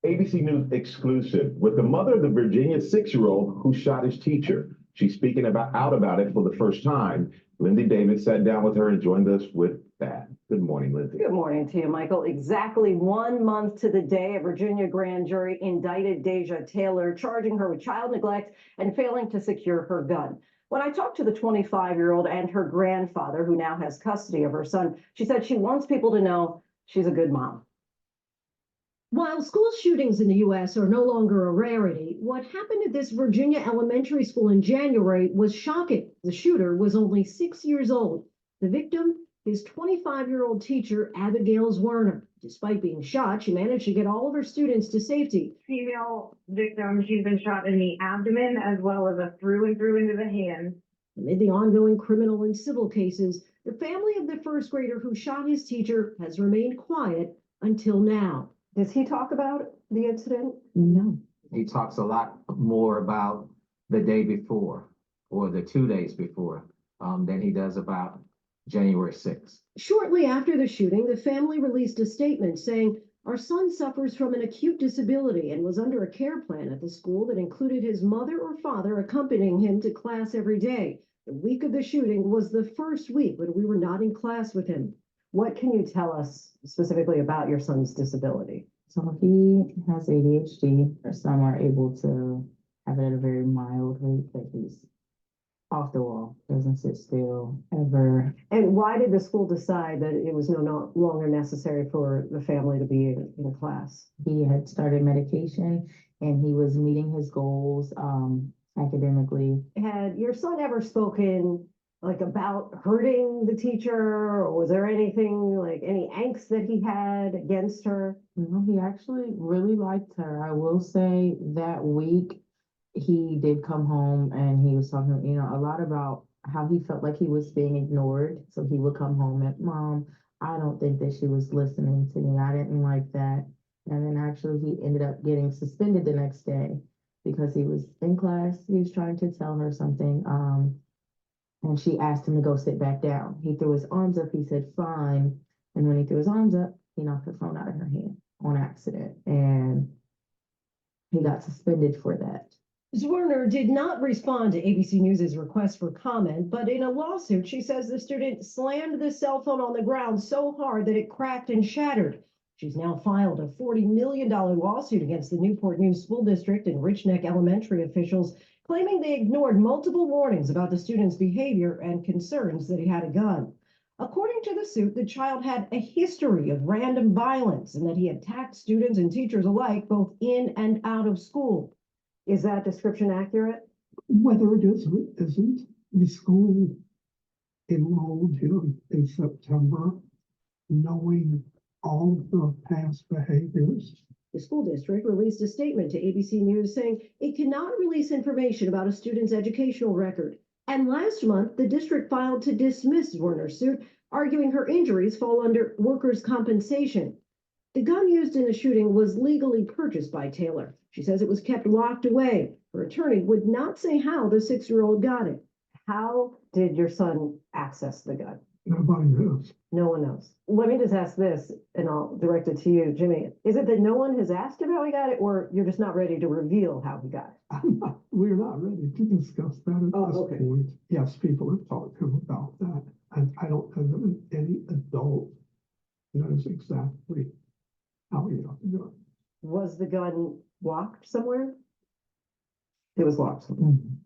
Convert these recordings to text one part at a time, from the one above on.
ABC News exclusive with the mother of the Virginia 6-year-old who shot his teacher. She's speaking out about it for the first time. Lindsay Davis sat down with her and joined us with that. Good morning, Lindsay. Good morning to you, Michael. Exactly 1 month to the day, a Virginia grand jury indicted Deja Taylor, charging her with child neglect and failing to secure her gun. When I talked to the 25-year-old and her grandfather, who now has custody of her son, she said she wants people to know she's a good mom. While school shootings in the U.S. are no longer a rarity, what happened at this Virginia elementary school in January was shocking. The shooter was only 6 years old. The victim, his 25-year-old teacher, Abigail Werner. Despite being shot, she managed to get all of her students to safety. Female victim, she's been shot in the abdomen as well as a through and through into the hand. Amid the ongoing criminal and civil cases, the family of the first grader who shot his teacher has remained quiet until now. Does he talk about the incident? No. He talks a lot more about the day before or the 2 days before than he does about January 6th. Shortly after the shooting, the family released a statement saying, "Our son suffers from an acute disability and was under a care plan at the school that included his mother or father accompanying him to class every day. The week of the shooting was the first week when we were not in class with him." What can you tell us specifically about your son's disability? So he has ADHD. Some are able to have it at a very mild rate, but he's off the wall, doesn't sit still ever. And why did the school decide that it was no longer necessary for the family to be in class? He had started medication and he was meeting his goals academically. Had your son ever spoken about hurting the teacher, or was there anything any angst that he had against her? No, he actually really liked her. I will say that week he did come home and he was talking, a lot about how he felt like he was being ignored. So he would come home and, "Mom, I don't think that she was listening to me. I didn't like that." And then actually he ended up getting suspended the next day because he was in class. He was trying to tell her something. And she asked him to go sit back down. He threw his arms up. He said, "Fine." And when he threw his arms up, he knocked her phone out of her hand on accident. And he got suspended for that. Werner did not respond to ABC News's request for comment, but in a lawsuit, she says the student slammed the cell phone on the ground so hard that it cracked and shattered. She's now filed a $40 million lawsuit against the Newport School District and Richneck Elementary officials, claiming they ignored multiple warnings about the student's behavior and concerns that he had a gun. According to the suit, the child had a history of random violence and that he attacked students and teachers alike, both in and out of school. Is that description accurate? Whether it is or isn't, the school enrolled him in September, knowing all of the past behaviors. The school district released a statement to ABC News saying it cannot release information about a student's educational record. And last month, the district filed to dismiss Werner's suit, arguing her injuries fall under workers' compensation. The gun used in the shooting was legally purchased by Taylor. She says it was kept locked away. Her attorney would not say how the 6-year-old got it. How did your son access the gun? Nobody knows. No one knows. Let me just ask this, and I'll direct it to you, Jimmy. Is it that no one has asked him how he got it, or you're just not ready to reveal how he got it? We're not ready to discuss that at this point. Yes, people have talked to him about that, and I don't know that any adult knows exactly how he got the gun. Was the gun locked somewhere? It was locked. In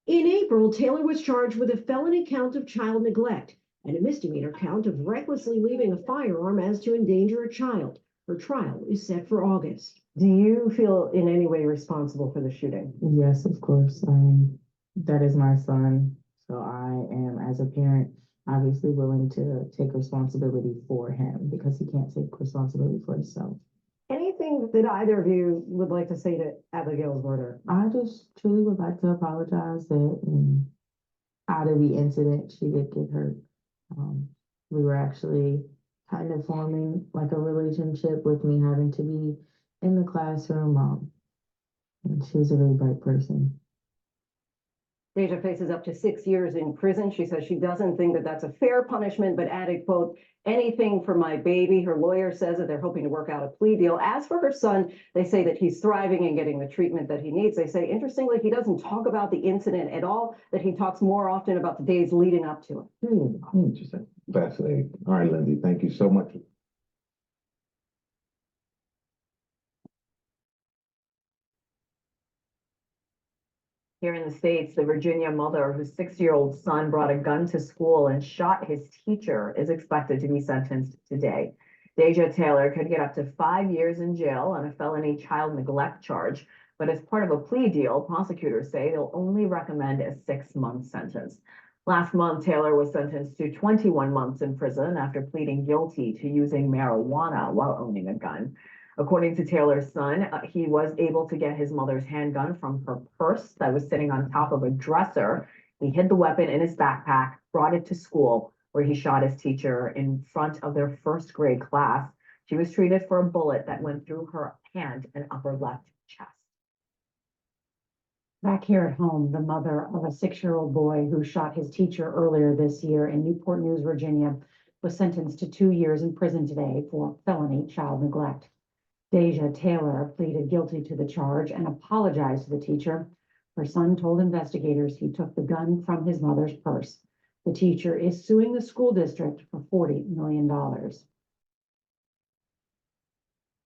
April, Taylor was charged with a felony count of child neglect and a misdemeanor count of recklessly leaving a firearm as to endanger a child. Her trial is set for August. Do you feel in any way responsible for the shooting? Yes, of course. That is my son. So I am, as a parent, obviously willing to take responsibility for him because he can't take responsibility for himself. Anything that either of you would like to say to Abigail Werner? I just truly would like to apologize that out of the incident, she did get hurt. We were actually kind of forming a relationship with me having to be in the classroom. And she was a really bright person. Deja faces up to 6 years in prison. She says she doesn't think that that's a fair punishment, but added, quote, anything for my baby. Her lawyer says that they're hoping to work out a plea deal. As for her son, they say that he's thriving and getting the treatment that he needs. They say, interestingly, he doesn't talk about the incident at all, that he talks more often about the days leading up to it. Interesting. Fascinating. All right, Lindsay, thank you so much. Here in the States, the Virginia mother whose 6-year-old son brought a gun to school and shot his teacher is expected to be sentenced today. Deja Taylor could get up to 5 years in jail on a felony child neglect charge, but as part of a plea deal, prosecutors say they'll only recommend a 6-month sentence. Last month, Taylor was sentenced to 21 months in prison after pleading guilty to using marijuana while owning a gun. According to Taylor's son, he was able to get his mother's handgun from her purse that was sitting on top of a dresser. He hid the weapon in his backpack, brought it to school, where he shot his teacher in front of their first grade class. She was treated for a bullet that went through her hand and upper left chest. Back here at home, the mother of a 6-year-old boy who shot his teacher earlier this year in Newport News, Virginia, was sentenced to 2 years in prison today for felony child neglect. Deja Taylor pleaded guilty to the charge and apologized to the teacher. Her son told investigators he took the gun from his mother's purse. The teacher is suing the school district for $40 million.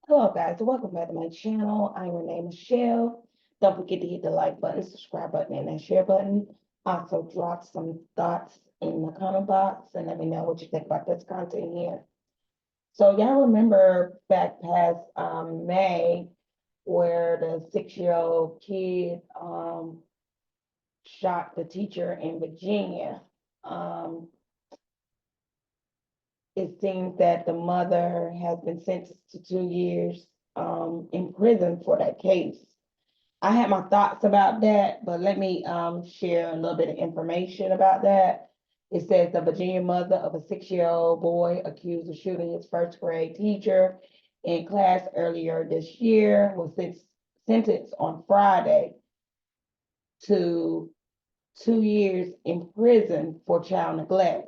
Hello guys, welcome back to my channel. I'm Renee Michelle. Don't forget to hit the like button, subscribe button, and that share button. Also drop some thoughts in the comment box and let me know what you think about this content here. So y'all remember back past May where the 6-year-old kid shot the teacher in Virginia. It seems that the mother has been sentenced to 2 years in prison for that case. I had my thoughts about that, but let me share a little bit of information about that. It says the Virginia mother of a 6-year-old boy accused of shooting his first grade teacher in class earlier this year was sentenced on Friday to 2 years in prison for child neglect.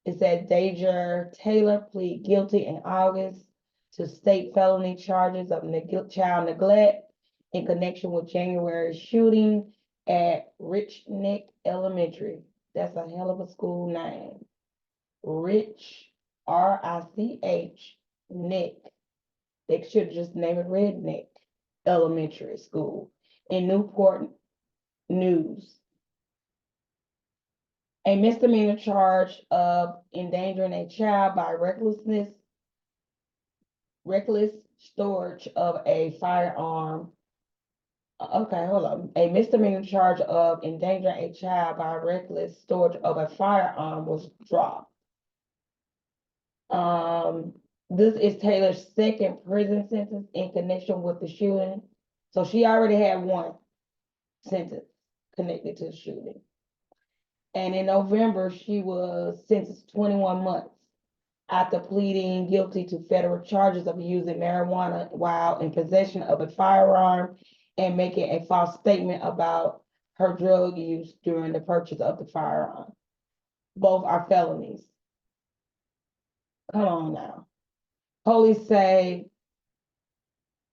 It said Deja Taylor pleaded guilty in August to state felony charges of child neglect in connection with January's shooting at Richneck Elementary. That's a hell of a school name. Rich, R-I-C-H, Nick. They should just name it Redneck Elementary School in Newport News. A misdemeanor charge of endangering a child by reckless storage of a firearm. Okay, hold on. A misdemeanor charge of endangering a child by reckless storage of a firearm was dropped. This is Taylor's second prison sentence in connection with the shooting. So she already had one sentence connected to the shooting. And in November, she was sentenced to 21 months after pleading guilty to federal charges of using marijuana while in possession of a firearm and making a false statement about her drug use during the purchase of the firearm. Both are felonies. Come on now. Police say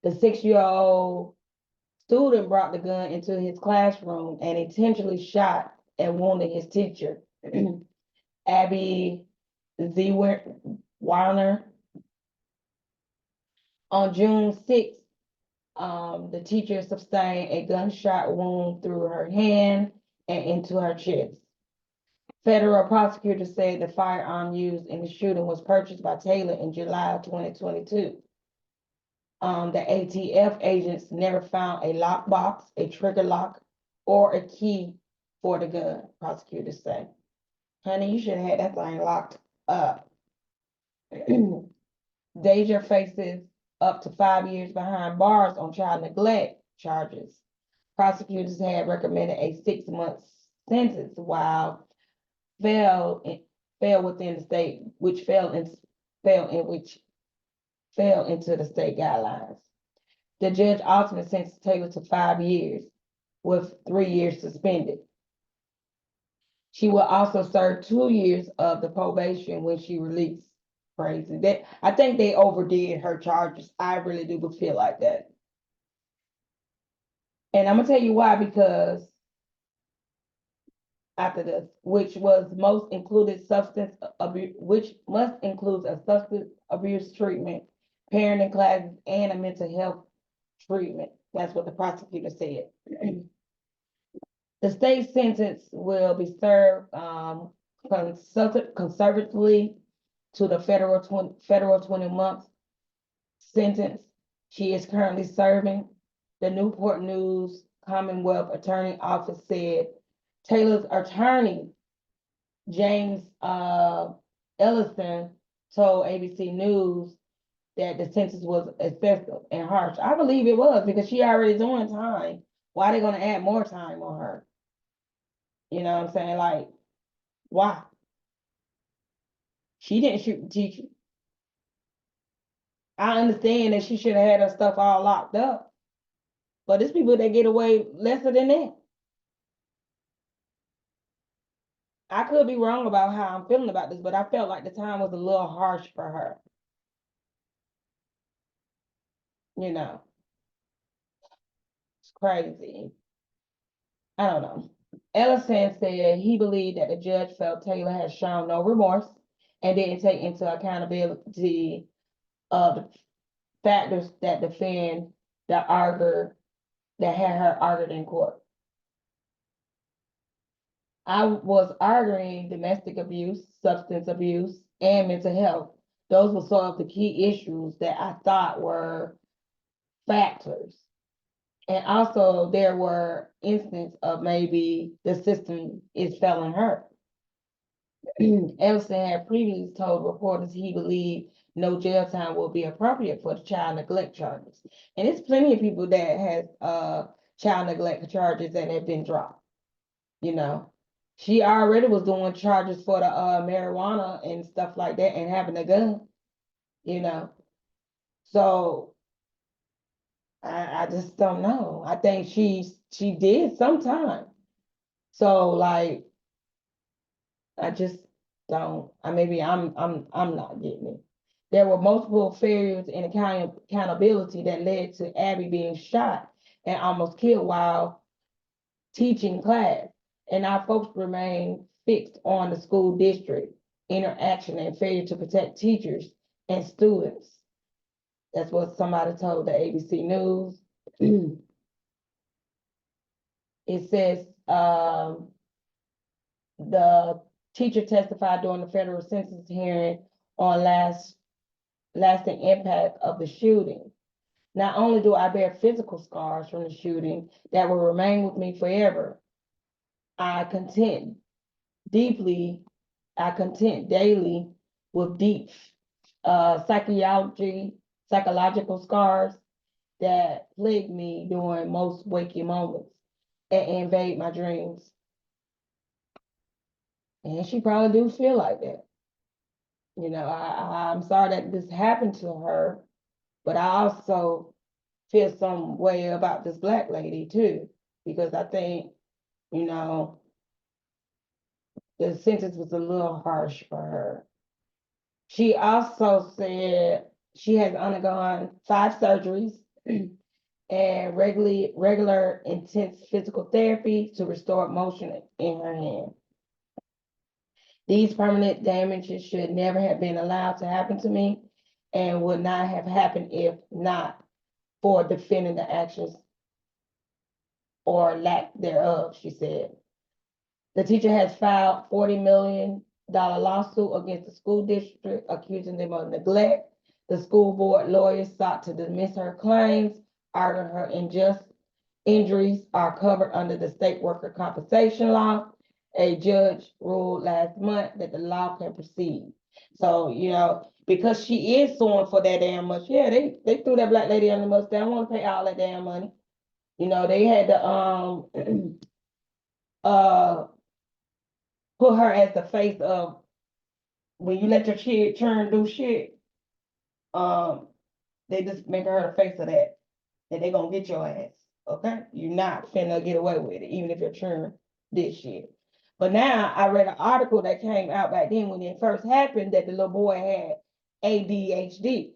the 6-year-old student brought the gun into his classroom and intentionally shot and wounded his teacher, Abby Warner. On June 6th, the teacher sustained a gunshot wound through her hand and into her chest. Federal prosecutors said the firearm used in the shooting was purchased by Taylor in July of 2022. The ATF agents never found a lockbox, a trigger lock, or a key for the gun, prosecutors say. Honey, you should have had that thing locked up. Deja faces up to 5 years behind bars on child neglect charges. Prosecutors had recommended a 6-month sentence while fell within the state, which fell into the state guidelines. The judge ultimately sentenced Taylor to 5 years. with 3 years suspended. She will also serve 2 years of the probation when she released. Crazy. I think they overdid her charges. I really do feel like that. And I'm gonna tell you why, because after this, which must include a substance abuse treatment, parenting classes, and a mental health treatment. That's what the prosecutor said. The state sentence will be served conservatively to the federal 20-month sentence she is currently serving. The Newport News Commonwealth Attorney Office said Taylor's attorney, James Ellison, told ABC News that the sentence was excessive and harsh. I believe it was, because she already doing time. Why are they gonna add more time on her? You know what I'm saying? Like, why? She didn't shoot the teacher. I understand that she should have had her stuff all locked up, but there's people that get away lesser than that. I could be wrong about how I'm feeling about this, but I felt like the time was a little harsh for her. You know, it's crazy. I don't know. Ellison said he believed that the judge felt Taylor had shown no remorse and didn't take into accountability of the factors that defend the arguer that had her argued in court. I was arguing domestic abuse, substance abuse, and mental health. Those were some of the key issues that I thought were factors. And also there were instances of maybe the system is failing her. Ellison had previously told reporters he believed no jail time will be appropriate for the child neglect charges. And it's plenty of people that has child neglect charges that have been dropped. You know, she already was doing charges for the marijuana and stuff like that and having a gun, you know. So I just don't know. I think she did sometime. So like, I just don't. Maybe I'm not getting it. There were multiple failures in accountability that led to Abby being shot and almost killed while teaching class. And our folks remain fixed on the school district interaction and failure to protect teachers and students. That's what somebody told the ABC News. It says the teacher testified during the federal census hearing on lasting impact of the shooting. Not only do I bear physical scars from the shooting that will remain with me forever, I contend daily with deep psychological scars that plague me during most waking moments and invade my dreams. And she probably do feel like that. You know, I'm sorry that this happened to her, but I also feel some way about this Black lady too, because I think, you know, the sentence was a little harsh for her. She also said she has undergone 5 surgeries and regular intense physical therapy to restore motion in her hand. These permanent damages should never have been allowed to happen to me and would not have happened if not for defending the actions or lack thereof, she said. The teacher has filed $40 million lawsuit against the school district, accusing them of neglect. The school board lawyers sought to dismiss her claims, arguing her unjust injuries are covered under the state worker compensation law. A judge ruled last month that the law can proceed. So, you know, because she is suing for that damn much, yeah, they threw that Black lady under the bus. They don't want to pay all that damn money. You know, they had to put her as the face of, when you let your kid turn do shit, they just make her the face of that they gonna get your ass. Okay, you're not finna get away with it, even if your children did shit. But now I read an article that came out back then when it first happened that the little boy had ADHD.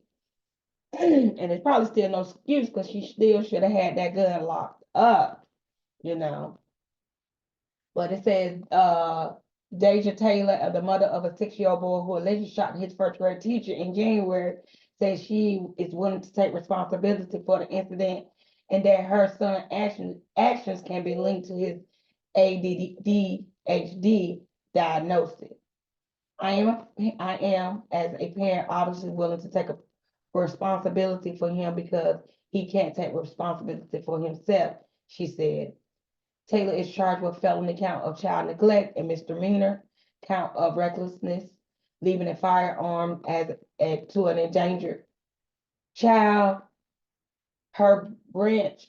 And it's probably still no excuse because she still should have had that gun locked up, you know. But it says, Deja Taylor, the mother of a 6-year-old boy who allegedly shot his first grade teacher in January, says she is willing to take responsibility for the incident and that her son's actions can be linked to his ADHD diagnosis. I am, as a parent, obviously willing to take a responsibility for him because he can't take responsibility for himself, she said. Taylor is charged with felony count of child neglect and misdemeanor count of recklessness, leaving a firearm to an endangered child. Her branch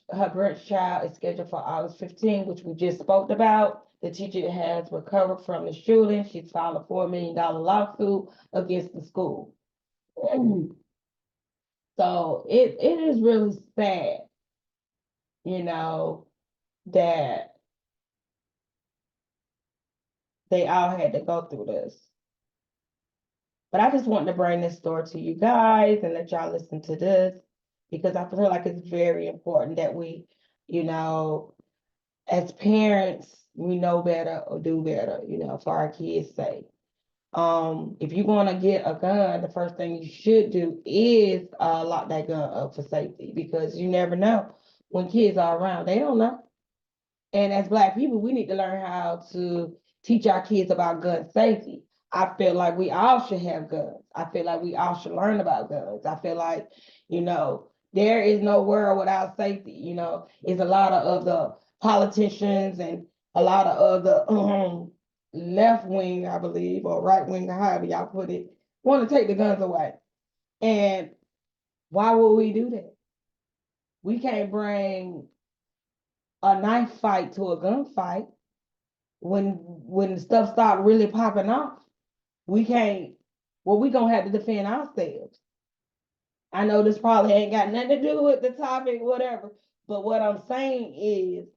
child is scheduled for August 15, which we just spoke about. The teacher has recovered from the shooting. She's filed a $4 million lawsuit against the school. So it is really sad, you know, that they all had to go through this. But I just wanted to bring this story to you guys and let y'all listen to this because I feel like it's very important that we, you know, as parents, we know better or do better, you know, for our kids' sake. If you're gonna get a gun, the first thing you should do is lock that gun up for safety because you never know when kids are around, they don't know. And as Black people, we need to learn how to teach our kids about gun safety. I feel like we all should have guns. I feel like we all should learn about guns. I feel like, you know, there is no world without safety. You know, it's a lot of the politicians and a lot of the left wing, I believe, or right wing, or however y'all put it, want to take the guns away. And why would we do that? We can't bring a knife fight to a gunfight. When stuff start really popping off, we can't, well, we gonna have to defend ourselves. I know this probably ain't got nothing to do with the topic, whatever, but what I'm saying is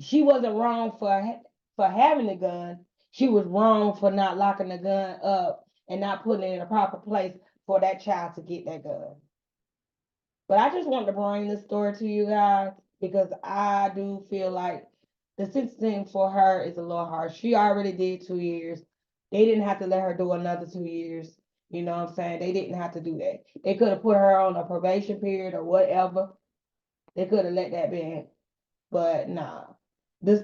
she wasn't wrong for having the gun. She was wrong for not locking the gun up and not putting it in a proper place for that child to get that gun. But I just wanted to bring this story to you guys because I do feel like the sentencing for her is a little harsh. She already did 2 years. They didn't have to let her do another 2 years. You know what I'm saying? They didn't have to do that. They could have put her on a probation period or whatever. They could have let that be in. But nah. This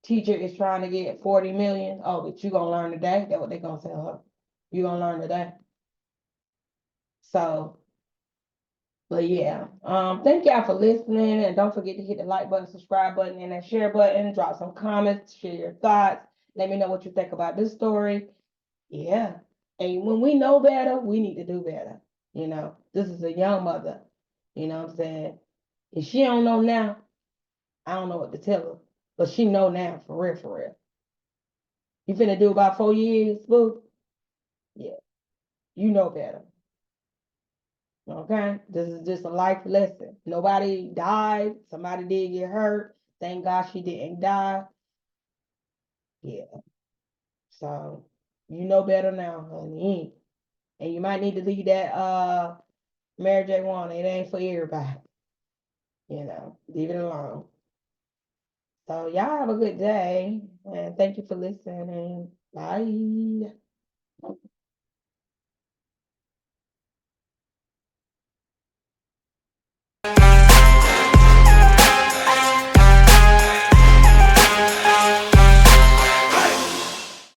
teacher is trying to get 40 million. Oh, but you gonna learn today? That's what they gonna tell her. You gonna learn today. So, but yeah, thank y'all for listening, and don't forget to hit the like button, subscribe button, and that share button. Drop some comments, share your thoughts. Let me know what you think about this story. Yeah, and when we know better, we need to do better. You know, this is a young mother. You know what I'm saying? If she don't know now, I don't know what to tell her, but she know now, for real, for real. You finna do about 4 years, boo? Yeah, you know better. Okay, this is just a life lesson. Nobody died. Somebody did get hurt. Thank God she didn't die. Yeah. So you know better now, honey. And you might need to leave that Mary J. One. It ain't for everybody. You know, leave it alone. So y'all have a good day and thank you for listening. Bye.